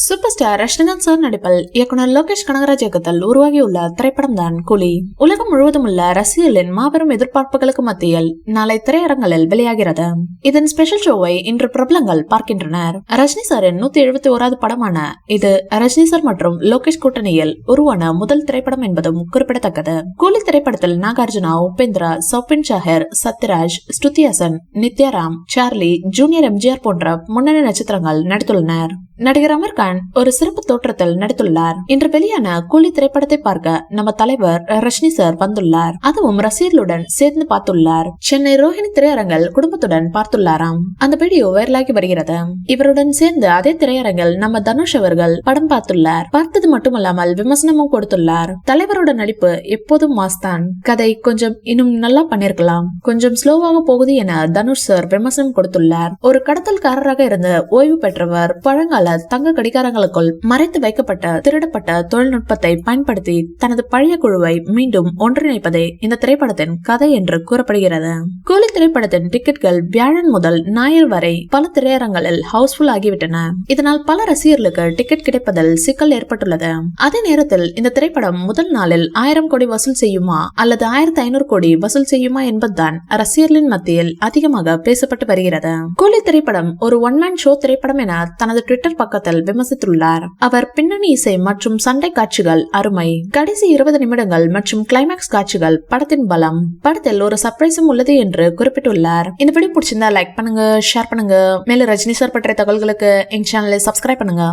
Super star Rajinikanth sir நடிப்பில் இயக்குனர் லோகேஷ் கனகராஜ் இயக்கத்தில் உருவாகியுள்ள திரைப்படம் தான் கூலி. உலகம் முழுவதும் உள்ள ரசிகர்களின் மாபெரும் எதிர்பார்ப்புகளுக்கு மத்தியில் நாளை திரையரங்களில் வெளியாகிறது. இதன் ஸ்பெஷல் ஷோவை இன்று பிரபலங்கள் பார்க்கின்றனர். ரஜினி சாரின் 171வது படமான இது ரஜினி சார் மற்றும் லோகேஷ் கூட்டணியில் உருவான முதல் திரைப்படம் என்பதும் குறிப்பிடத்தக்கது. கூலி திரைப்படத்தில் நாகார்ஜுனா, உபேந்திரா, சௌபின் ஷாஹர், சத்யராஜ், ஸ்ருதி ஹாசன், நித்யாராம், சார்லி, ஜூனியர் எம்ஜிஆர் போன்ற முன்னணி நட்சத்திரங்கள் நடித்துள்ளனர். நடிகர் அமர் கான் ஒரு சிறப்பு தோற்றத்தில் நடித்துள்ளார். இன்று வெளியான கூலி திரைப்படத்தை பார்க்க நம்ம தலைவர் ரஜினி சார் வந்துள்ளார். அதுவும் ரசிகர்களுடன் சேர்ந்து பார்த்துள்ளார். சென்னை ரோஹிணி திரையரங்கில் குடும்பத்துடன் பார்த்துள்ளாராம். அந்த வீடியோ வைரலாகி வருகிறது. இவருடன் சேர்ந்து அதே திரையரங்கில் நம்ம தனுஷ் அவர்கள் படம் பார்த்துள்ளார். பார்த்தது மட்டுமல்லாமல் விமர்சனமும் கொடுத்துள்ளார். தலைவரோட நடிப்பு எப்போதும் மாஸ்தான், கதை கொஞ்சம் இன்னும் நல்லா பண்ணிருக்கலாம், கொஞ்சம் ஸ்லோவாக போகுது என தனுஷ் சார் விமர்சனம் கொடுத்துள்ளார். ஒரு கடத்தல்காரராக இருந்து ஓய்வு பெற்றவர் பழங்கால தங்க கடிகாரங்களுக்குள் மறைத்து வைக்கப்பட்ட திருடப்பட்ட தொழில்நுட்பத்தை பயன்படுத்தி தனது பழைய குழுவை மீண்டும் ஒன்றிணைப்பதே இந்த திரைப்படத்தின் கதை என்று கூறப்படுகிறது. கூலி திரைப்படத்தின் டிக்கெட்கள் வியாழன் முதல் ஞாயிறு வரை பல திரையரங்களில் ஹவுஸ்ஃபுல் ஆகிவிட்டன. இதனால் பல ரசிகர்களுக்கு டிக்கெட் கிடைப்பதில் சிக்கல் ஏற்பட்டுள்ளது. அதே நேரத்தில் இந்த திரைப்படம் முதல் நாளில் 1000 கோடி வசூல் செய்யுமா அல்லது 1500 கோடி வசூல் செய்யுமா என்பதுதான் ரசிகர்களின் மத்தியில் அதிகமாக பேசப்பட்டு வருகிறது. கூலி திரைப்படம் ஒரு ஒன் மேன் ஷோ திரைப்படம் என தனது ட்விட்டர் பக்கத்தில் விமர்சித்துள்ளார். அவர் பின்னணி இசை மற்றும் சண்டை காட்சிகள் அருமை, கடைசி 20 நிமிடங்கள் மற்றும் கிளைமேக்ஸ் காட்சிகள் படத்தின் பலம், படத்தில் ஒரு சர்ப்ரைஸும் உள்ளது என்று குறிப்பிட்டுள்ளார். இந்த வீடியோ பிடிச்சிருந்தா லைக் பண்ணுங்க, ஷேர் பண்ணுங்க. மேலும் ரஜினி சார் பற்றிய தகவல்களுக்கு எங்க சேனலை சப்ஸ்கிரைப் பண்ணுங்க.